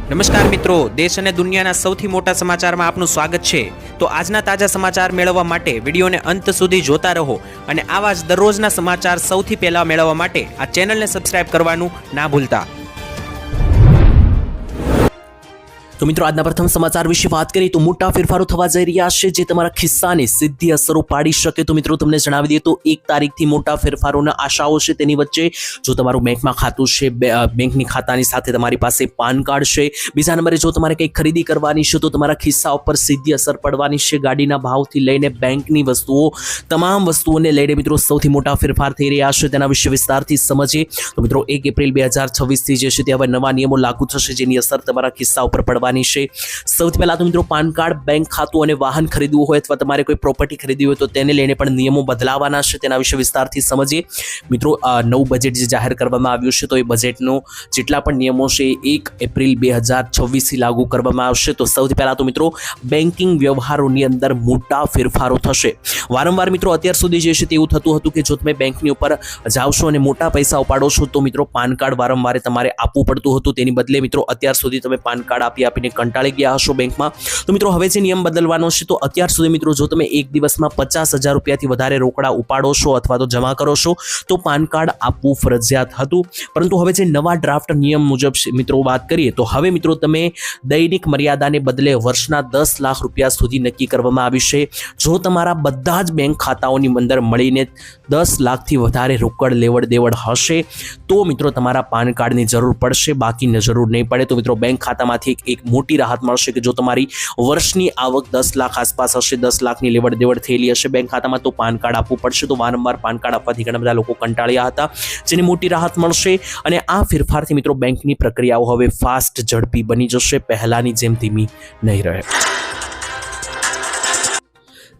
નમસ્કાર મિત્રો, દેશ અને દુનિયાના સૌથી મોટા સમાચારમાં આપનું સ્વાગત છે। તો આજના તાજા સમાચાર મેળવવા માટે વિડીયોને અંત સુધી જોતા રહો અને આવા જ દરરોજના સમાચાર સૌથી પહેલા મેળવવા માટે આ ચેનલને સબસ્ક્રાઇબ કરવાનું ના ભૂલતા। તો મિત્રો આજના પ્રથમ સમાચાર વિશે વાત કરીએ તો મોટા ફેરફારો થવા જઈ રહ્યા છે જે તમારા ખિસ્સાને સીધી અસરો પાડી શકે। તો મિત્રો તમને જણાવી દઈએ તો 1 તારીખથી મોટા ફેરફારોના આશાઓ છે। તેની વચ્ચે જો તમારું બેંકમાં ખાતું છે, બેંકની ખાતાની સાથે તમારી પાસે પાન કાર્ડ છે। બીજા નંબરે જો તમારે કંઈ ખરીદી કરવાની છે તો તમારા ખિસ્સા ઉપર સીધી અસર પડવાની છે। ગાડીના ભાવથી લઈને બેંકની વસ્તુઓ, તમામ વસ્તુઓને લઈને મિત્રો સૌથી મોટા ફેરફાર થઈ રહ્યા છે। તેના વિશે વિસ્તારથી સમજીએ તો મિત્રો 1 એપ્રિલ 2026થી જે છે તે હવે નવા નિયમો લાગુ થશે જેની અસર તમારા ખિસ્સા ઉપર પડવાની છે। સૌથી પહેલા તો મિત્રો પાન કાર્ડ, બેંક ખાતું અને વાહન ખરીદવું હોય અથવા તમારે કોઈ પ્રોપર્ટી ખરીદવી હોય તો તેને લઈને પણ નિયમો બદલાવાના છે। તેના વિશે વિસ્તારથી સમજીએ મિત્રો નવું બજેટ જે જાહેર કરવામાં આવ્યું છે તો એ બજેટનો જેટલા પણ નિયમો છે 1 એપ્રિલ 2026થી લાગુ કરવામાં આવશે। તો સૌથી પહેલા તો મિત્રો બેન્કિંગ વ્યવહારોની અંદર મોટા ફેરફારો થશે। વારંવાર મિત્રો અત્યાર સુધી જે છે તેવું થતું હતું કે જો તમે બેંકની ઉપર જાઓ છો અને મોટા પૈસા ઉપાડો છો તો મિત્રો પાન કાર્ડ વારંવાર તમારે આપવું પડતું હતું। તેની બદલે મિત્રો અત્યાર સુધી તમે પાન કાર્ડ આપીને કંટાળી ગયા હશો બેંકમાં। તો મિત્રો હવે જે નિયમ બદલવાનો છે તો અત્યાર સુધી મિત્રો જો તમે એક દિવસમાં 50,000 રૂપિયાથી વધારે રોકડા ઉપાડો છો અથવા તો જમા કરો છો તો પાન કાર્ડ આપવું ફરજિયાત હતું। પરંતુ હવે જે નવા ડ્રાફ્ટ નિયમ મુજબ મિત્રો વાત કરીએ તો હવે મિત્રો તમે દૈનિક મર્યાદાને બદલે વર્ષના 10 લાખ રૂપિયા સુધી નક્કી કરવામાં આવી છે। જો તમારા બધા જ બેંક ખાતાઓની અંદર મળીને 10 લાખથી વધારે રોકડ લેવડ દેવડ હશે તો મિત્રો તમારા પાન કાર્ડની જરૂર પડશે, બાકીની જરૂર નહીં પડે। તો મિત્રો બેંક ખાતામાંથી એક મોટી રાહત મળશે કે જો તમારી વર્ષની આવક 10 લાખ આસપાસ હશે, 10 લાખની લેવડ દેવડ થયેલી હશે બેંક ખાતામાં તો પાન કાર્ડ આપવું પડશે। તો વારંવાર પાન કાર્ડ આપવાથી ઘણા બધા લોકો કંટાળ્યા હતા જેની મોટી રાહત મળશે અને આ ફેરફારથી મિત્રો બેંકની પ્રક્રિયાઓ હવે ફાસ્ટ, ઝડપી બની જશે, પહેલાની જેમ ધીમી નહીં રહે।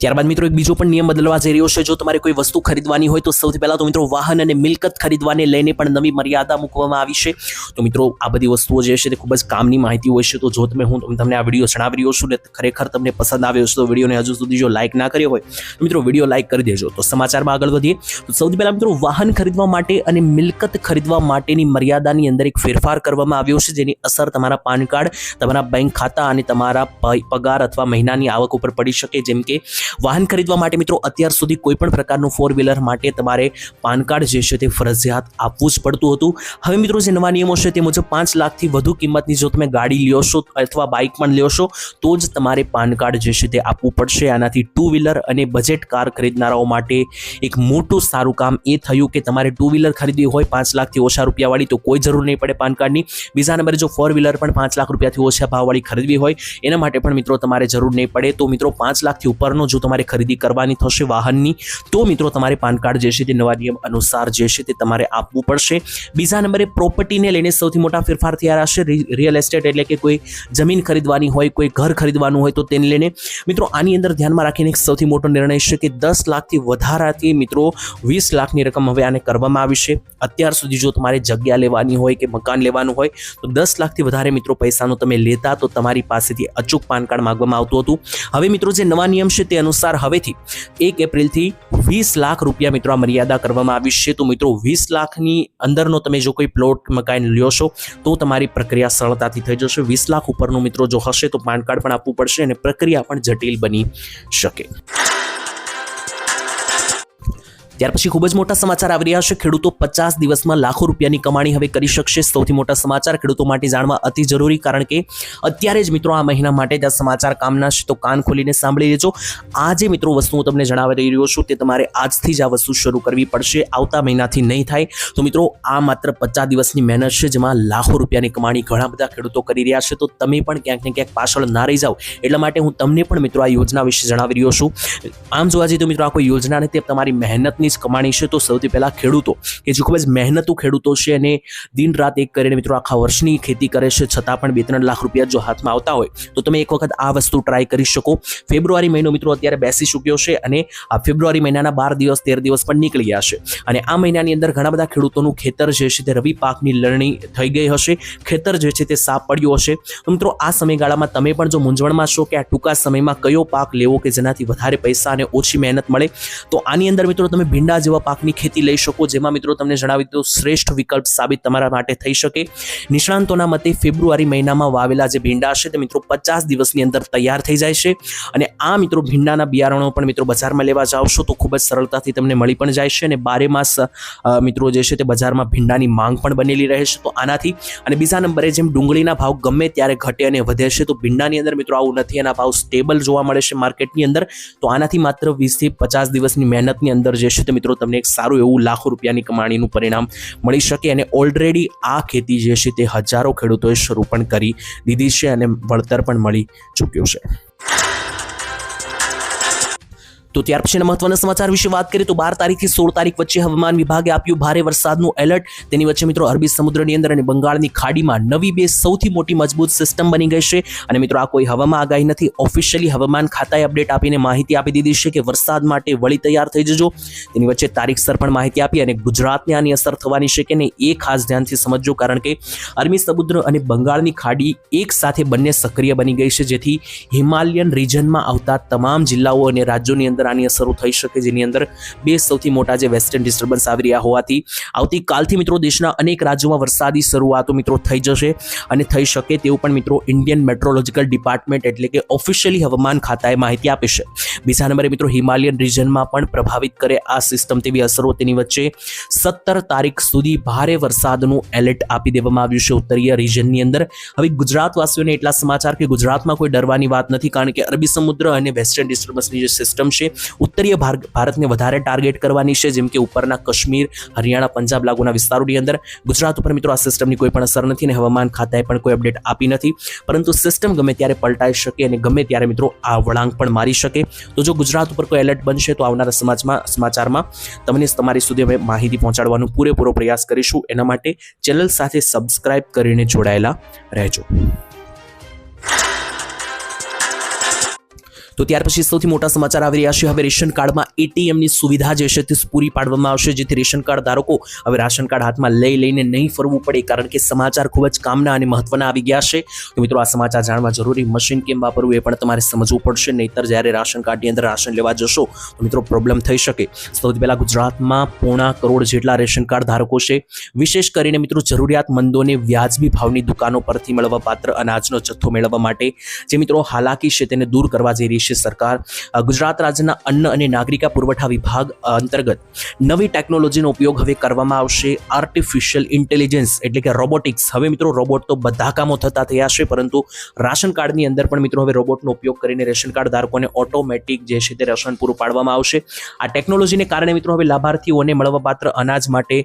ત્યારબાદ મિત્રો એક બીજો પણ નિયમ બદલવા જઈ રહ્યો છે। જો તમારે કોઈ વસ્તુ ખરીદવાની હોય તો સૌથી પહેલા તો મિત્રો વાહન અને મિલકત ખરીદવાને લઈને પણ નવી મર્યાદા મૂકવામાં આવી છે। તો મિત્રો આ બધી વસ્તુઓ જે છે તે ખૂબ જ કામની માહિતી હોય છે। તો જો હું તમને આ વિડીયો જણાવી રહ્યો છું ને ખરેખર તમને પસંદ આવ્યો છે તો વિડીયોને હજુ સુધી જો લાઇક ના કર્યો હોય તો મિત્રો વિડીયો લાઇક કરી દેજો। તો સમાચારમાં આગળ વધીએ તો સૌથી પહેલા મિત્રો વાહન ખરીદવા માટે અને મિલકત ખરીદવા માટેની મર્યાદાની અંદર એક ફેરફાર કરવામાં આવ્યો છે જેની અસર તમારા પાન કાર્ડ, તમારા બેંક ખાતા અને તમારા પગાર અથવા મહિનાની આવક ઉપર પડી શકે। જેમ કે વાહન ખરીદવા માટે મિત્રો અત્યાર સુધી કોઈ પણ પ્રકારનું 4 વ્હીલર માટે તમારે પાન કાર્ડ જે છે તે ફરજિયાત આપવું જ પડતું હતું। હવે મિત્રો જે નવા નિયમો છે તે મુજબ 5 લાખથી વધુ કિંમતની જો તમે ગાડી લ્યો છો અથવા બાઇક પણ લ્યો છો તો જ તમારે પાન કાર્ડ જે છે તે આપવું પડશે। આનાથી 2 વ્હીલર અને બજેટ કાર ખરીદનારાઓ માટે એક મોટું સારું કામ એ થયું કે તમારે 2 વ્હીલર ખરીદવી હોય 5 લાખથી ઓછા રૂપિયાવાળી તો કોઈ જરૂર નહીં પડે પાન કાર્ડની। બીજા નંબરે જો 4 વ્હીલર પણ 5 લાખ રૂપિયાથી ઓછા ભાવવાળી ખરીદવી હોય એના માટે પણ મિત્રો તમારે જરૂર નહીં પડે। તો મિત્રો 5 લાખથી ઉપરનો જો તમારે ખરીદી કરવાની થશે વાહનની તો મિત્રો તમારે પાન કાર્ડ જે છે તે નવા નિયમ અનુસાર જે છે તે તમારે આપવું પડશે। બીજા નંબરે પ્રોપર્ટીને લઈને સૌથી મોટા ફેરફાર થયા છે। રિયલ એસ્ટેટ એટલે કે કોઈ જમીન ખરીદવાની હોય, કોઈ ઘર ખરીદવાનું હોય તો તેને લઈને મિત્રો આની અંદર ધ્યાનમાં રાખીને એક સૌથી મોટો નિર્ણય છે કે 10 લાખથી વધારાથી મિત્રો 20 લાખની રકમ હવે આને કરવામાં આવી છે। અત્યાર સુધી જો તમારે જગ્યા લેવાની હોય કે મકાન લેવાનું હોય તો 10 લાખથી વધારે મિત્રો પૈસાનો તમે લેતા તો તમારી પાસેથી અચૂક પાન કાર્ડ માંગવામાં આવતું હતું। હવે મિત્રો જે નવા નિયમ છે તે અનુસાર હવેથી 1 એપ્રિલથી 20 લાખ રૂપિયા મિત્રો આ મર્યાદા કરવામાં આવી છે। તો મિત્રો 20 લાખની અંદરનો તમે જો કોઈ પ્લોટ મકાન લ્યો છો તો તમારી પ્રક્રિયા સરળતાથી થઈ જશે। 20 લાખ ઉપરનો મિત્રો જો હશે તો પાન કાર્ડ પણ આપવું પડશે અને પ્રક્રિયા પણ જટિલ બની શકે। ત્યાર પછી ખૂબ જ મોટા સમાચાર આવી રહ્યા છે। ખેડૂતો 50 દિવસમાં લાખો રૂપિયાની કમાણી હવે કરી શકશે। સૌથી મોટા સમાચાર ખેડૂતો માટે જાણવા અતિ જરૂરી કારણ કે અત્યારે જ મિત્રો આ મહિના માટે જ આ સમાચાર કામના છે તો કાન ખોલીને સાંભળી લેજો। આ જે મિત્રો વસ્તુ હું તમને જણાવી રહ્યો છું તે તમારે આજથી જ આ વસ્તુ શરૂ કરવી પડશે, આવતા મહિનાથી નહીં થાય। તો મિત્રો આ માત્ર 50 દિવસની મહેનત છે જેમાં લાખો રૂપિયાની કમાણી ઘણા બધા ખેડૂતો કરી રહ્યા છે। તો તમે પણ ક્યાંક ને ક્યાંક પાછળ ના રહી જાઓ એટલા માટે હું તમને પણ મિત્રો આ યોજના વિશે જણાવી રહ્યો છું। આમ જોવા જઈએ તો મિત્રો આ કોઈ યોજના નથી, તમારી મહેનતની કમાણી છે। તો સૌથી પહેલા ખેડૂતો કે જે ખૂબ જ મહેનતુ ખેડૂતો છે અને દિન રાત એક કરીને મિત્રો આખા વર્ષની ખેતી કરે છે છતાં પણ 2-3 લાખ રૂપિયા જો હાથમાં આવતા હોય તો તમે એક વખત આ વસ્તુ ટ્રાય કરી શકો। ફેબ્રુઆરી મહિનો મિત્રો અત્યારે બેસી ચૂક્યો છે અને આ ફેબ્રુઆરી મહિનાના 12 દિવસ 13 દિવસ પણ નીકળી ગયા છે અને આ મહિનાની અંદર ઘણા બધા ખેડૂતોનું ખેતર જે છે તે રવિ પાકની લણણી થઈ ગઈ હશે, ખેતર જે છે તે સાફ પડ્યું હશે। તો મિત્રો આ સમયગાળામાં તમે પણ જો મૂંઝવણમાં છો કે આ ટૂંકા સમયમાં કયો પાક લેવો કે જેનાથી વધારે પૈસા અને ઓછી મહેનત મળે તો આની અંદર મિત્રો તમે ભીંડા જેવા પાકની ખેતી લઈ શકો, જેમાં મિત્રો તમને જણાવી દઉં શ્રેષ્ઠ વિકલ્પ સાબિત તમારા માટે થઈ શકે. નિષ્ણાંતોના મતે ફેબ્રુઆરી મહિનામાં વાવેલા જે ભીંડા છે તે મિત્રો 50 દિવસની અંદર તૈયાર થઈ જાય છે. અને આ મિત્રો ભીંડાના બિયારણો પણ મિત્રો બજારમાં લેવા જાવશો તો ખૂબ જ સરળતાથી તમને મળી પણ જાય છે. અને 12 માસ મિત્રો જે છે તે બજારમાં ભીંડાની માંગ પણ બનેલી રહે છે. તો આનાથી અને બીજા નંબરે જેમ ડુંગળીના ભાવ ગમે ત્યારે ઘટે અને વધે છે, તો ભીંડાની અંદર મિત્રો આવું નથી, એના ભાવ સ્ટેબલ જોવા મળે છે માર્કેટની અંદર. તો આનાથી માત્ર 20 થી 50 દિવસની મહેનતની અંદર જે છે તે મિત્રો તમને એક સારું એવું લાખો રૂપિયાની કમાણીનું પરિણામ મળી શકે. અને ઓલરેડી આ ખેતી જે છે તે હજારો ખેડૂતોએ શરૂ પણ કરી દીધી છે અને વળતર પણ મળી ચૂક્યું છે. તો ત્યાર પછીના મહત્વના સમાચાર વિશે વાત કરીએ તો 12 તારીખથી 16 તારીખ વચ્ચે હવામાન વિભાગે આપ્યું ભારે વરસાદનું એલર્ટ. તેની વચ્ચે મિત્રો અરબી સમુદ્રની અંદર અને બંગાળની ખાડીમાં નવી બે સૌથી મોટી મજબૂત સિસ્ટમ બની ગઈ છે. અને મિત્રો આ કોઈ હવામાં આગાહી નથી, ઓફિશિયલી હવામાન ખાતાએ અપડેટ આપીને માહિતી આપી દીધી છે કે વરસાદ માટે વળી તૈયાર થઈ જજો. તેની વચ્ચે તારીખસર પણ માહિતી આપી અને ગુજરાતને આની અસર થવાની છે કે નહીં એ ખાસ ધ્યાનથી સમજજો, કારણ કે અરબી સમુદ્ર અને બંગાળની ખાડી એક સાથે બંને સક્રિય બની ગઈ છે, જેથી હિમાલયન રિજનમાં આવતા તમામ જિલ્લાઓ અને રાજ્યોની અંદર આની અસરો થઈ શકે, જેની અંદર બે સૌથી મોટા જે વેસ્ટર્ન ડિસ્ટર્બન્સ આવી રહ્યા હોવાથી આવતીકાલથી મિત્રો દેશના અનેક રાજ્યોમાં વરસાદી શરૂઆતો મિત્રો થઈ જશે અને થઈ શકે તેવું પણ મિત્રો ઇન્ડિયન મેટ્રોલોજીકલ ડિપાર્ટમેન્ટ એટલે કે ઓફિશિયલી હવામાન ખાતાએ માહિતી આપી છે. બીજા નંબરે મિત્રો હિમાલયન રિજનમાં પણ પ્રભાવિત કરે આ સિસ્ટમ તેવી અસરો. તેની વચ્ચે 17 તારીખ સુધી ભારે વરસાદનું એલર્ટ આપી દેવામાં આવ્યું છે ઉત્તરીય રિજનની અંદર. હવે ગુજરાતવાસીઓને એટલા સમાચાર કે ગુજરાતમાં કોઈ ડરવાની વાત નથી, કારણ કે અરબી સમુદ્ર અને વેસ્ટર્ન ડિસ્ટર્બન્સની જે સિસ્ટમ છે ઉત્તરીય ભારતને વધારે ટાર્ગેટ કરવાની છે, જેમ કે ઉપરના કાશ્મીર, હરિયાણા, પંજાબ લાગુના વિસ્તારોની અંદર. ગુજરાત ઉપર મિત્રો આ સિસ્ટમની કોઈ પણ અસર નથી અને હવામાન ખાતાએ પણ કોઈ અપડેટ આપી નથી, પરંતુ સિસ્ટમ ગમે ત્યારે પલટાઈ શકે અને ગમે ત્યારે મિત્રો આ વળાંક પણ મારી શકે. તો જો ગુજરાત ઉપર કોઈ એલર્ટ બનશે તો આવનારા સમાચારમાં તમને તમારી સુધી અમે માહિતી પહોંચાડવાનો પૂરેપૂરો પ્રયાસ કરીશું. એના માટે ચેનલ સાથે સબસ્ક્રાઇબ કરીને જોડાયેલા રહેજો. તો ત્યાર પછી સૌથી મોટા સમાચાર આવી રહ્યા છે. હવે રેશન કાર્ડમાં એટીએમની સુવિધા જે છે તે પૂરી પાડવામાં આવશે, જેથી રેશન કાર્ડ ધારકો હવે રાશન કાર્ડ હાથમાં લઈને નહીં ફરવું પડે, કારણ કે સમાચાર ખૂબ જ કામના અને મહત્વના આવી ગયા છે. તો મિત્રો આ સમાચાર જાણવા જરૂરી, મશીન કેમ વાપરવું એ પણ તમારે સમજવું પડશે, નહીતર જ્યારે રાશન કાર્ડની અંદર રાશન લેવા જશો તો મિત્રો પ્રોબ્લેમ થઈ શકે. સૌથી પહેલા ગુજરાતમાં 1.25 કરોડ જેટલા રેશન કાર્ડ ધારકો છે. વિશેષ કરીને મિત્રો જરૂરિયાતમંદોને વ્યાજબી ભાવની દુકાનો પરથી મળવા પાત્ર અનાજનો જથ્થો મેળવવા માટે જે મિત્રો હાલાકી છે તેને દૂર કરવા જઈ રહી છે સરકાર. ગુજરાત રાજ્યના અન્ન અને નાગરિકા પુરવઠા વિભાગ અંતર્ગત નવી ટેકનોલોજીનો ઉપયોગ હવે કરવામાં આવશે. આર્ટિફિશિયલ ઇન્ટેલિજન્સ એટલે કે રોબોટિક્સ. હવે મિત્રો રોબોટ તો બધા કામો થતા થયા છે, પરંતુ રાશન કાર્ડની અંદર પણ મિત્રો હવે રોબોટનો ઉપયોગ કરીને રેશન કાર્ડ ધારકોને ઓટોમેટિક જે છે તે રાશન પૂરું પાડવામાં આવશે. આ ટેકનોલોજીને કારણે મિત્રો હવે લાભાર્થીઓને મળવાપાત્ર અનાજ માટે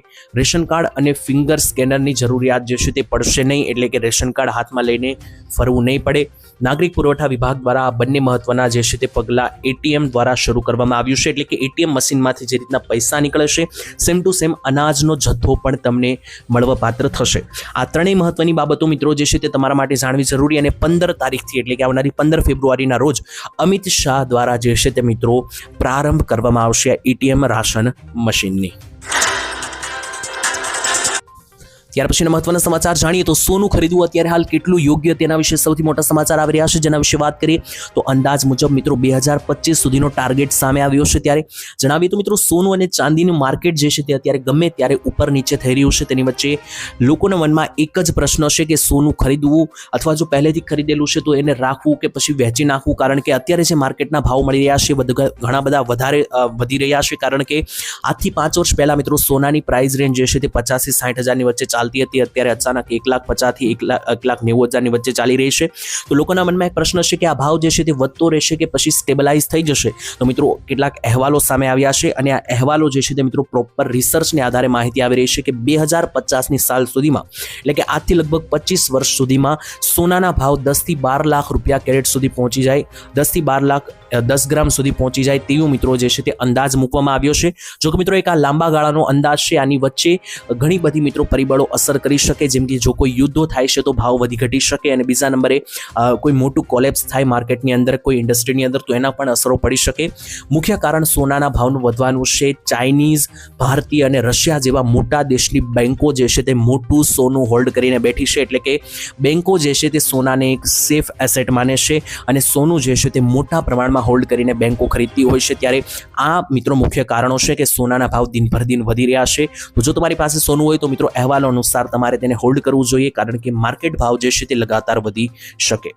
રેશન કાર્ડ અને ફિંગર સ્કેનરની જરૂરિયાત જે છે તે પડશે નહીં, એટલે કે રેશન કાર્ડ હાથમાં લઈને ફરવું નહીં પડે. નાગરિક પુરવઠા વિભાગ દ્વારા આ બંને મહત્વના જે છે તે પગલાં એટીએમ દ્વારા શરૂ કરવામાં આવ્યું છે, એટલે કે એટીએમ મશીનમાંથી જે રીતના પૈસા નીકળે છે સેમ ટુ સેમ અનાજનો જથ્થો પણ તમને મળવાપાત્ર થશે. આ ત્રણેય મહત્વની બાબતો મિત્રો જે છે તે તમારા માટે જાણવી જરૂરી. અને 15 તારીખથી એટલે કે આવનારી 15 ફેબ્રુઆરીના રોજ અમિત શાહ દ્વારા જે છે તે મિત્રો પ્રારંભ કરવામાં આવશે એટીએમ રાશન મશીનની. ત્યાર પછીના મહત્વના સમાચાર જાણીએ તો સોનું ખરીદવું અત્યારે હાલ કેટલું યોગ્ય તેના વિશે સૌથી મોટા સમાચાર આવી રહ્યા છે, જેના વિશે વાત કરીએ તો અંદાજ મુજબ મિત્રો 2025 સુધીનો ટાર્ગેટ સામે આવ્યો છે. ત્યારે જણાવીએ તો મિત્રો સોનું અને ચાંદીનું માર્કેટ જે છે તે અત્યારે ગમે ત્યારે ઉપર નીચે થઈ રહ્યું છે. તેની વચ્ચે લોકોના મનમાં એક જ પ્રશ્ન છે કે સોનું ખરીદવું અથવા જો પહેલેથી ખરીદેલું છે તો એને રાખવું કે પછી વેચી નાખવું, કારણ કે અત્યારે જે માર્કેટના ભાવ મળી રહ્યા છે ઘણા બધા વધારે વધી રહ્યા છે, કારણ કે આજથી 5 વર્ષ પહેલા મિત્રો સોનાની પ્રાઇસ રેન્જ જે છે તે 50 થી 60 હજારની વચ્ચે ચાલતી હતી. અત્યારે અચાનક 1,50,000 થી 1,90,000ની વચ્ચે ચાલી રહી છે. તો લોકોના મનમાં એક પ્રશ્ન છે કે આ ભાવ જે છે તે વધતો રહેશે કે પછી સ્ટેબલાઇઝ થઈ જશે. તો મિત્રો કેટલાક અહેવાલો સામે આવ્યા છે અને આ અહેવાલો જે છે તે મિત્રો પ્રોપર રિસર્ચને આધારે માહિતી આવી રહી છે કે 2050ની સાલ સુધીમાં એટલે કે આજથી લગભગ 25 વર્ષ સુધીમાં સોનાના ભાવ 10 થી 12 લાખ રૂપિયા કેરેટ સુધી પહોંચી જાય, 10 થી 12 લાખ 10 ગ્રામ સુધી પહોંચી જાય તેવું મિત્રો જે છે તે અંદાજ મૂકવામાં આવ્યો છે. જો કે મિત્રો એક આ લાંબા ગાળાનો અંદાજ છે, આની વચ્ચે ઘણી બધી મિત્રો પરિબળો અસર કરી શકે, જેમ કે જો કોઈ યુદ્ધો થાય છે તો ભાવ વધી ઘટી શકે, અને બીજા નંબરે કોઈ મોટું કોલેપ્સ થાય માર્કેટની અંદર, કોઈ ઇન્ડસ્ટ્રીની અંદર, તો એના પણ અસરો પડી શકે. મુખ્ય કારણ સોનાના ભાવનું વધવાનું છે. ચાઇનીઝ, ભારતીય અને રશિયા જેવા મોટા દેશની બેન્કો જે છે તે મોટું સોનું હોલ્ડ કરીને બેઠી છે, એટલે કે બેન્કો જે છે તે સોનાને એક સેફ એસેટ માને છે અને સોનું જે છે તે મોટા પ્રમાણમાં હોલ્ડ કરીને બેન્કો ખરીદતી હોય છે. ત્યારે આ મિત્રો મુખ્ય કારણો છે કે સોનાના ભાવ દિન પર દિન વધી રહ્યા છે. તો જો તમારી પાસે સોનું હોય તો મિત્રો અહેવાલો અનુસાર તમારે તેને હોલ્ડ કરવું જોઈએ, કારણ કે માર્કેટ ભાવ જે છે તે લગાતાર વધી શકે.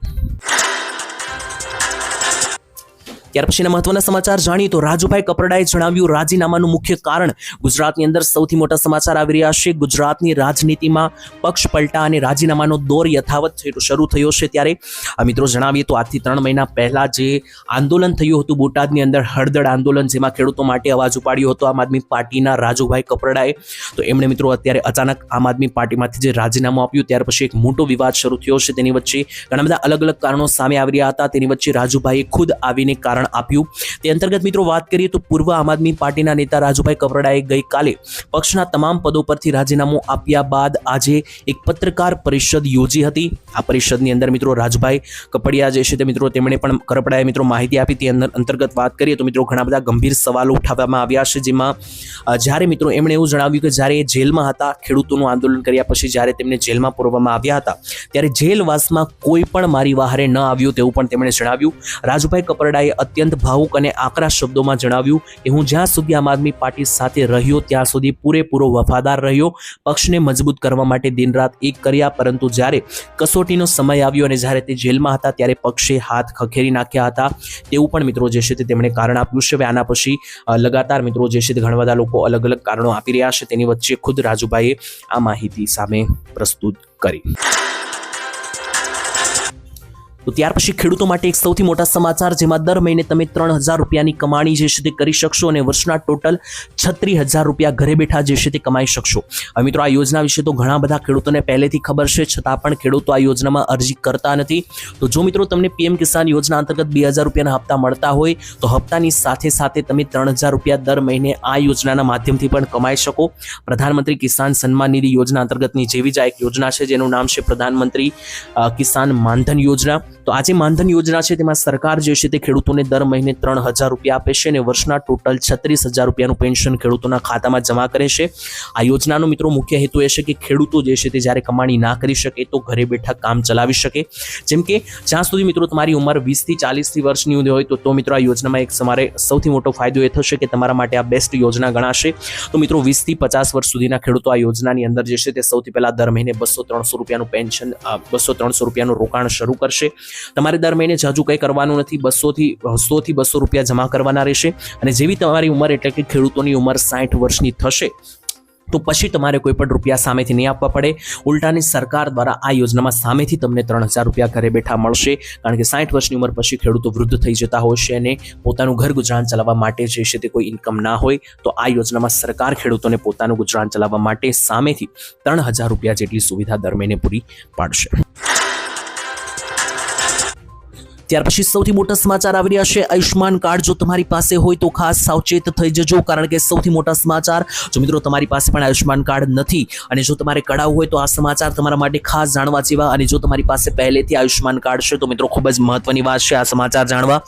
ત્યાર પછીના મહત્વના સમાચાર જાણીએ તો રાજુભાઈ કપરડાએ જણાવ્યું રાજીનામાનું મુખ્ય કારણ. ગુજરાતની અંદર સૌથી મોટા સમાચાર આવી રહ્યા છે. ગુજરાતની રાજનીતિમાં પક્ષ પલટા અને રાજીનામાનો દોર યથાવત શરૂ થયો છે. ત્યારે મિત્રો જણાવીએ તો આજથી 3 મહિના પહેલા જે આંદોલન થયું હતું બોટાદની અંદર, હળદળ આંદોલન, જેમાં ખેડૂતો માટે અવાજ ઉપાડ્યો હતો આમ આદમી પાર્ટીના રાજુભાઈ કપરડાએ, તો એમણે મિત્રો અત્યારે અચાનક આમ આદમી પાર્ટીમાંથી જે રાજીનામું આપ્યું ત્યાર પછી એક મોટો વિવાદ શરૂ થયો છે. તેની વચ્ચે ઘણા બધા અલગ અલગ કારણો સામે આવી રહ્યા હતા. તેની વચ્ચે રાજુભાઈએ ખુદ આવીને કારણ આપ્યું. તે અંતર્ગત મિત્રો વાત કરીએ તો પૂર્વ આમ આદમી પાર્ટીના નેતા રાજુભાઈ કપરડાએ ગઈકાલે પક્ષના તમામ પદો પરથી રાજીનામું આપ્યા બાદ આજે એક પત્રકાર પરિષદ યોજી હતી. આ પરિષદની અંદર મિત્રો રાજુભાઈ કપડિયા જે છે તે મિત્રો તેમણે પણ કપડાએ મિત્રો માહિતી આપી. તે અંતર્ગત વાત કરીએ તો મિત્રો ઘણા બધા ગંભીર સવાલો ઉઠાવવામાં આવ્યા છે, જેમાં જ્યારે મિત્રો એમણે એવું જણાવ્યું કે જ્યારે જેલમાં હતા, ખેડૂતોનું આંદોલન કર્યા પછી જ્યારે તેમને જેલમાં પૂરવામાં આવ્યા હતા ત્યારે જેલવાસમાં કોઈ પણ મારી વહારે ન આવ્યું તેવું પણ તેમણે જણાવ્યું. રાજુભાઈ કપરડાએ અત્યંત ભાવુક અને આકરા શબ્દોમાં જણાવ્યું કે હું જ્યાં સુધી આમ આદમી પાર્ટી સાથે રહ્યો ત્યાં સુધી પૂરેપૂરો વફાદાર રહ્યો, પક્ષને મજબૂત કરવા માટે દિન રાત એક કર્યા, પરંતુ જ્યારે કસોટીનો સમય આવ્યો અને જ્યારે તે જેલમાં હતા ત્યારે પક્ષે હાથ ખખેરી નાખ્યા હતા તેવું પણ મિત્રો જે છે તે તેમણે કારણ આપ્યું છે. હવે આના પછી લગાતાર મિત્રો જે છે તે ઘણા બધા લોકો અલગ અલગ કારણો આપી રહ્યા છે. તેની વચ્ચે ખુદ રાજુભાઈએ આ માહિતી સામે પ્રસ્તુત કરી. તો ત્યાર પછી ખેડૂતો માટે એક સૌથી મોટા સમાચાર, જેમાં દર મહિને તમે 3,000 રૂપિયાની કમાણી જે છે તે કરી શકશો અને વર્ષના ટોટલ 36,000 રૂપિયા ઘરે બેઠા જે છે તે કમાઈ શકશો. હવે મિત્રો આ યોજના વિશે તો ઘણા બધા ખેડૂતોને પહેલેથી ખબર છે, છતાં પણ ખેડૂતો આ યોજનામાં અરજી કરતા નથી. તો જો મિત્રો તમને પીએમ કિસાન યોજના અંતર્ગત 2,000 રૂપિયાના હપ્તા મળતા હોય તો હપ્તાની સાથે સાથે તમે 3,000 રૂપિયા દર મહિને આ યોજનાના માધ્યમથી પણ કમાઈ શકો. પ્રધાનમંત્રી કિસાન સન્માન નિધિ યોજના અંતર્ગતની જેવી જ આ એક યોજના છે જેનું નામ છે પ્રધાનમંત્રી કિસાન માનધન યોજના. તો આ જે માનધન યોજના છે તેમાં સરકાર જે છે તે ખેડૂતોને દર મહિને 3,000 રૂપિયા આપે છે અને વર્ષના ટોટલ 36,000 રૂપિયાનું પેન્શન ખેડૂતોના ખાતામાં જમા કરે છે. આ યોજનાનો મિત્રો મુખ્ય હેતુ એ છે કે ખેડૂતો જે છે તે જ્યારે કમાણી ના કરી શકે તો ઘરે બેઠા કામ ચલાવી શકે. જેમ કે જ્યાં સુધી મિત્રો તમારી ઉંમર 20 થી 40 વર્ષની હોય તો મિત્રો આ યોજનામાં એક તમારે સૌથી મોટો ફાયદો એ થશે કે તમારા માટે આ બેસ્ટ યોજના ગણાશે. તો મિત્રો 20 થી 50 વર્ષ સુધીના ખેડૂતો આ યોજનાની અંદર જે છે તે સૌથી પહેલા દર મહિને 200-300 રૂપિયાનું પેન્શન, 200-300 રૂપિયાનું રોકાણ શરૂ કરશે. તમારે દર મહિને હજુ કંઈ કરવાનું નથી, 100 થી 200 રૂપિયા જમા કરવાના રહેશે. અને જેવી તમારી ઉંમર એટલે કે ખેડૂતોની ઉંમર 60 વર્ષની થશે તો પછી તમારે કોઈ પણ રૂપિયા સામેથી નહીં આપવા પડે. ઉલટાની સરકાર દ્વારા આ યોજનામાં સામેથી તમને 3,000 રૂપિયા ઘરે બેઠા મળશે, કારણ કે 60 વર્ષની ઉંમર પછી ખેડૂતો વૃદ્ધ થઈ જતા હોય છે અને પોતાનું ઘર ગુજરાન ચલાવવા માટે જે છે તે કોઈ ઇન્કમ ના હોય. તો આ યોજનામાં સરકાર ખેડૂતોને પોતાનું ગુજરાન ચલાવવા માટે સામેથી 3,000 રૂપિયા જેટલી સુવિધા દર મહિને પૂરી પાડશે. ત્યાર પછી સૌથી મોટા સમાચાર આવી રહ્યા છે. આયુષ્માન કાર્ડ જો તમારી પાસે હોય તો ખાસ સાવચેત થઈ જજો, કારણ કે સૌથી મોટા સમાચાર, જો મિત્રો તમારી પાસે પણ આયુષ્માન કાર્ડ નથી અને જો તમારે કઢાવવું હોય તો આ સમાચાર તમારા માટે ખાસ જાણવા જેવા. અને જો તમારી પાસે પહેલેથી આયુષ્માન કાર્ડ છે તો મિત્રો ખૂબ જ મહત્વની વાત છે આ સમાચાર જાણવા.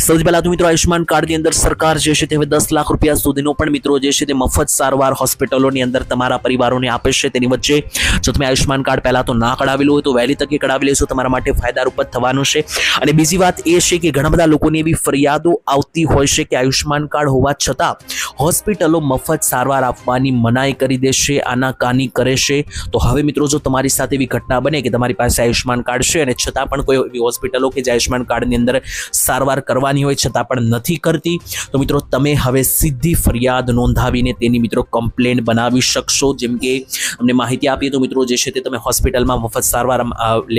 સૌથી પહેલા તો મિત્રો આયુષ્માન કાર્ડની અંદર સરકાર જે છે તે હવે 10 લાખ રૂપિયા સુધીનો પણ મિત્રો જે છે તે મફત સારવાર હોસ્પિટલોની અંદર તમારા પરિવારોને આપે છે. તેની વચ્ચે જો તમે આયુષ્માન કાર્ડ પહેલા તો ના કઢાવેલું હોય તો વહેલી તકે કઢાવી લેશો, તમારા માટે ફાયદારૂપ થવાનું છે. અને બીજી વાત એ છે કે ઘણા બધા લોકોની એવી ફરિયાદો આવતી હોય છે કે આયુષ્માન કાર્ડ હોવા છતાં હોસ્પિટલો મફત સારવાર આપવાની મનાઈ કરી દેશે, આનાકાની કરે છે. તો હવે મિત્રો જો તમારી સાથે એવી ઘટના બને કે તમારી પાસે આયુષ્માન કાર્ડ છે અને છતાં પણ કોઈ એવી હોસ્પિટલો કે જે આયુષ્માન કાર્ડની અંદર સારવાર કરવાની હોય છતાં પણ નથી કરતી, તો મિત્રો તમે હવે સીધી ફરિયાદ નોંધાવીને તેની મિત્રો કમ્પ્લેન બનાવી શકશો. જેમ કે અમને માહિતી આપીએ તો મિત્રો જે છે તે તમે હોસ્પિટલમાં મફત સારવાર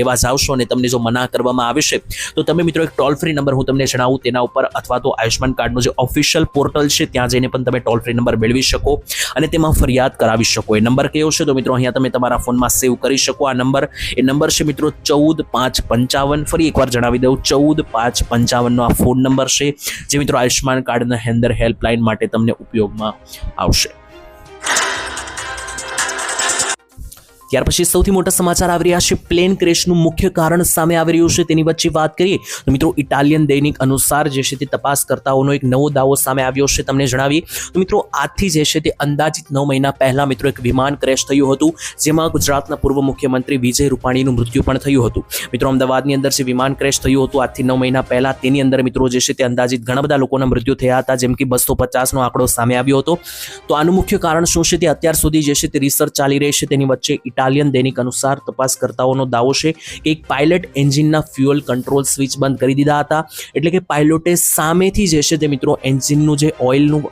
લેવા જાઓ છો અને તમને જો મના કરવામાં આવે છે તો તમે મિત્રો એક ટોલ ફ્રી નંબર હું તમને જણાવું તેના ઉપર અથવા તો આયુષ્માન કાર્ડનો જે ઓફિશિયલ પોર્ટલ છે ત્યાં જઈને પણ તમે ટોલ ફ્રી નંબર મેળવી શકો અને તેમાં ફરિયાદ કરાવી શકો. એ નંબર કયો છે તો મિત્રો અહીંયા તમે તમારા ફોનમાં સેવ કરી શકો. આ નંબર છે મિત્રો 14,555. ફરી એકવાર જણાવી દઉં, 14,555 નો આ ફોન નંબર છે જે મિત્રો આયુષ્માન કાર્ડના અંદર હેલ્પલાઇન માટે તમને ઉપયોગમાં આવશે. ત્યાર પછી સૌથી મોટા સમાચાર આવી રહ્યા છે પ્લેન ક્રેશનું મુખ્ય કારણ સામે આવી રહ્યું છે તેની વચ્ચે વાત કરીએ તો મિત્રો ઇટાલિયન દૈનિક અનુસાર જે છે તે તપાસકર્તાઓનો એક નવો દાવો સામે આવ્યો છે તમને જણાવીએ તો મિત્રો આજથી જે છે તે અંદાજિત 9 મહિના પહેલા મિત્રો એક વિમાન ક્રેશ થયું હતું જેમાં ગુજરાતના પૂર્વ મુખ્યમંત્રી વિજય રૂપાણીનું મૃત્યુ પણ થયું હતું મિત્રો અમદાવાદની અંદર જે વિમાન ક્રેશ થયું હતું આજથી 9 મહિના પહેલા તેની અંદર મિત્રો જે છે તે અંદાજિત ઘણા બધા લોકોના મૃત્યુ થયા હતા જેમ કે 250નો આંકડો સામે આવ્યો હતો તો આનું મુખ્ય કારણ શું છે તે અત્યાર સુધી જે છે તે રિસર્ચ ચાલી રહી છે તેની વચ્ચે ઇટાલિયન દૈનિક અનુસાર તપાસકર્તાઓનો દાવો છે કે એક પાયલટ એન્જિનના ફ્યુઅલ કંટ્રોલ સ્વિચ બંધ કરી દીધા હતા એટલે કે પાયલોટે સામેથી જે છે તે મિત્રો એન્જિનનું જે ઓઇલનું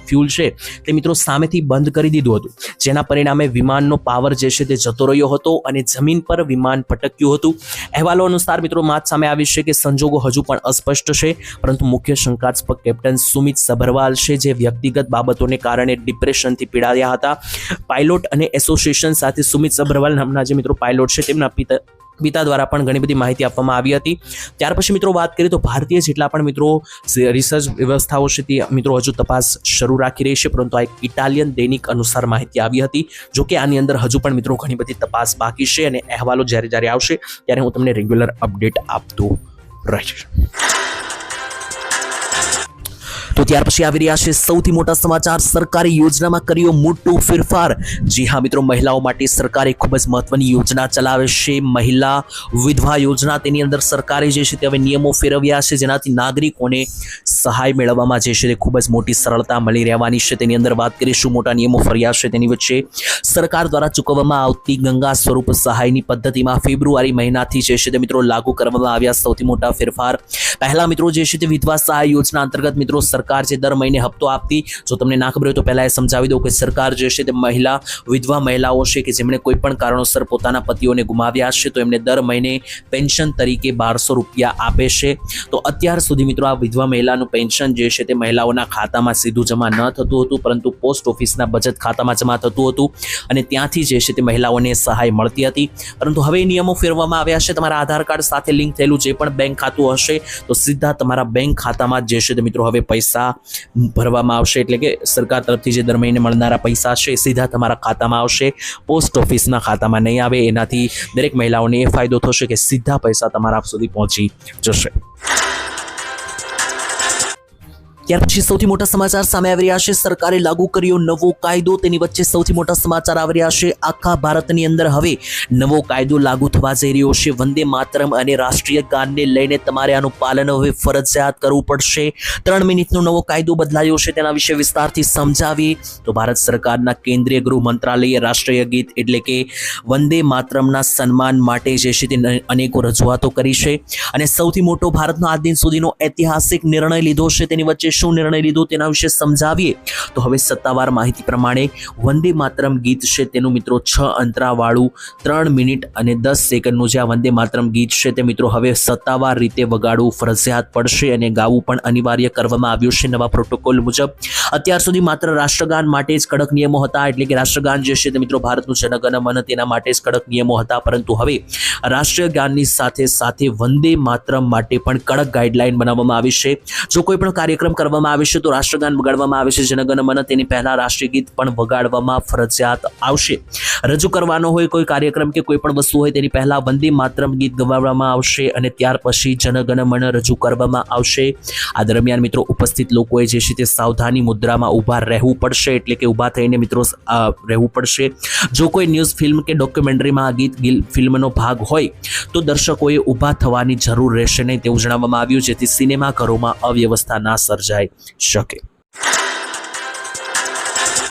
ફ્યુલ છે તે મિત્રો સામેથી બંધ કરી દીધું હતું જેના પરિણામે વિમાનનો પાવર જે છે તે જતો રહ્યો હતો અને જમીન પર વિમાન ભટક્યું હતું અહેવાલો અનુસાર મિત્રો માત સામે આવી છે કે સંજોગો હજુ પણ અસ્પષ્ટ છે પરંતુ મુખ્ય શંકાસ્પદ કેપ્ટન સુમિત સભરવાલ છે જે વ્યક્તિગત બાબતોને કારણે ડિપ્રેશનથી પીડાયા હતા પાયલોટ અને એસોસિએશન સાથે સુમિત સભરવાલ નામના જે મિત્રો પાયલોટ છે તેમના પિતા દ્વારા પણ ઘણી બધી માહિતી આપવામાં આવી હતી ત્યાર પછી મિત્રો વાત કરીએ તો ભારતીય જેટલા પણ મિત્રો રિસર્ચ વ્યવસ્થાઓ છે તે મિત્રો હજુ તપાસ શરૂ રાખી રહી છે પરંતુ આ એક ઇટાલિયન દૈનિક અનુસાર માહિતી આવી હતી જો કે આની અંદર હજુ પણ મિત્રો ઘણી બધી તપાસ બાકી છે અને અહેવાલો જ્યારે આવશે ત્યારે હું તમને રેગ્યુલર અપડેટ આપતો રહીશ તો ત્યાર પછી આવી રહ્યા છે સૌથી મોટા સમાચાર સરકારી યોજનામાં કર્યો મોટો ફેરફાર જી હા મિત્રો મહિલાઓ માટે સરકારે ખૂબ જ મહત્વની યોજના ચલાવે છે મહિલા વિધવા યોજના તેની અંદર સરકારે જે છે તે હવે નિયમો ફેરવ્યા છે જેનાથી નાગરિકોને સહાય મેળવવામાં જે છે તે ખૂબ જ મોટી સરળતા મળી રહેવાની છે તેની અંદર વાત કરીશું મોટા નિયમો ફર્યા છે તેની વચ્ચે સરકાર દ્વારા ચૂકવવામાં આવતી ગંગા સ્વરૂપ સહાયની પદ્ધતિમાં ફેબ્રુઆરી મહિનાથી જે છે તે મિત્રો લાગુ કરવામાં આવ્યા સૌથી મોટા ફેરફાર પહેલા મિત્રો જે છે તે વિધવા સહાય યોજના અંતર્ગત મિત્રો સરકાર જે દર મહિને હપ્તો આપતી જો તમને ના ખબર હોય તો પહેલા એ સમજાવી દઉં કે સરકાર જે છે તે વિધવા મહિલાઓ છે કે જેમણે કોઈ પણ કારણોસર પોતાના પતિઓને ગુમાવ્યા છે તો એમને દર મહિને પેન્શન તરીકે 1200 રૂપિયા આપે છે તો અત્યાર સુધી મિત્રો આ વિધવા મહિલાનું પેન્શન જે છે તે મહિલાઓના ખાતામાં સીધું જમા ન થતું હતું પરંતુ પોસ્ટ ઓફિસના બચત ખાતામાં જમા થતું હતું અને ત્યાંથી જે છે તે મહિલાઓને સહાય મળતી હતી પરંતુ હવે નિયમો ફેરવવામાં આવ્યા છે તમારા આધાર કાર્ડ સાથે લિંક થયેલું જે પણ બેંક ખાતું હશે તો સીધા તમારા બેંક ખાતામાં જે છે તે મિત્રો હવે પૈસા ભરવામાં આવશે એટલે કે સરકાર તરફથી જે દર મહિને મળનારા પૈસા છે સીધા તમારા ખાતામાં આવશે પોસ્ટ ઓફિસના ખાતામાં નહીં આવે એનાથી દરેક મહિલાઓને એ ફાયદો થશે કે સીધા પૈસા તમારા સુધી પહોંચી જશે ત્યાર પછી સૌથી મોટા સમાચાર સામે આવી રહ્યા છે સરકારે લાગુ કર્યો નવો કાયદો તેની વચ્ચે સૌથી મોટા સમાચાર આવી રહ્યા છે આખા ભારતની અંદર હવે નવો કાયદો લાગુ થવા જઈ રહ્યો છે વંદે માતરમ અને રાષ્ટ્રીય ગાનને લઈને તમારે આનું પાલન હવે ફરજિયાત કરવું પડશે 3 મિનિટનો નવો કાયદો બદલાયો છે તેના વિશે વિસ્તારથી સમજાવી તો ભારત સરકારના કેન્દ્રીય ગૃહ મંત્રાલયે રાષ્ટ્રીય ગીત એટલે કે વંદે માતરમના સન્માન માટે જે છે તે અનેકો રજૂઆતો કરી છે અને સૌથી મોટો ભારતનો આજ દિન સુધીનો ઐતિહાસિક નિર્ણય લીધો છે તેની વચ્ચે શું નિર્ણય લીધો તેના વિશે સમજાવીએ તો હવે સત્તાવાર માહિતી પ્રમાણે વંદે માતરમ ગીત છે તેનું મિત્રો 6 અંતરાવાળું 3 મિનિટ અને 10 સેકન્ડનું જે આ વંદે માતરમ ગીત છે તે મિત્રો હવે સત્તાવાર રીતે વગાડવું ફરજિયાત પડશે અને ગાવું પણ અનિવાર્ય કરવામાં આવ્યું છે નવા પ્રોટોકોલ મુજબ અત્યાર સુધી માત્ર રાષ્ટ્રગાન માટે જ કડક નિયમો હતા એટલે કે રાષ્ટ્રગાન જે છે તે મિત્રો ભારતનું જનગણ મન તેના માટે જ કડક નિયમો હતા પરંતુ હવે રાષ્ટ્રીય ગાનની સાથે સાથે વંદે માતરમ માટે પણ કડક ગાઈડલાઈન બનાવવામાં આવી છે જો કોઈ પણ કાર્યક્રમ કરવામાં આવે છે તો રાષ્ટ્રગાન વગાડવામાં આવે છે જનગણ મન તેની પહેલા રાષ્ટ્રીય ગીત પણ વગાડવામાં ફરજિયાત આવશે રજૂ કરવાનો હોય કોઈ કાર્યક્રમ કે કોઈ પણ વસ્તુ હોય તેની પહેલા વંદે માતરમ ગીત ગવાડવામાં આવશે અને ત્યાર પછી જનગણ મન રજૂ કરવામાં આવશે આ દરમિયાન મિત્રો ઉપસ્થિત લોકોએ જે છે તે સાવધાની મુદ્રામાં ઊભા રહેવું પડશે એટલે કે ઊભા થઈને મિત્રો રહેવું પડશે જો કોઈ ન્યૂઝ ફિલ્મ કે ડોક્યુમેન્ટરીમાં આ ગીત ફિલ્મનો ભાગ હોય તો દર્શકોએ ઊભા થવાની જરૂર રહેશે નહીં તેવું જણાવવામાં આવ્યું જેથી સિનેમાઘરોમાં અવ્યવસ્થા ના સર્જાય શકે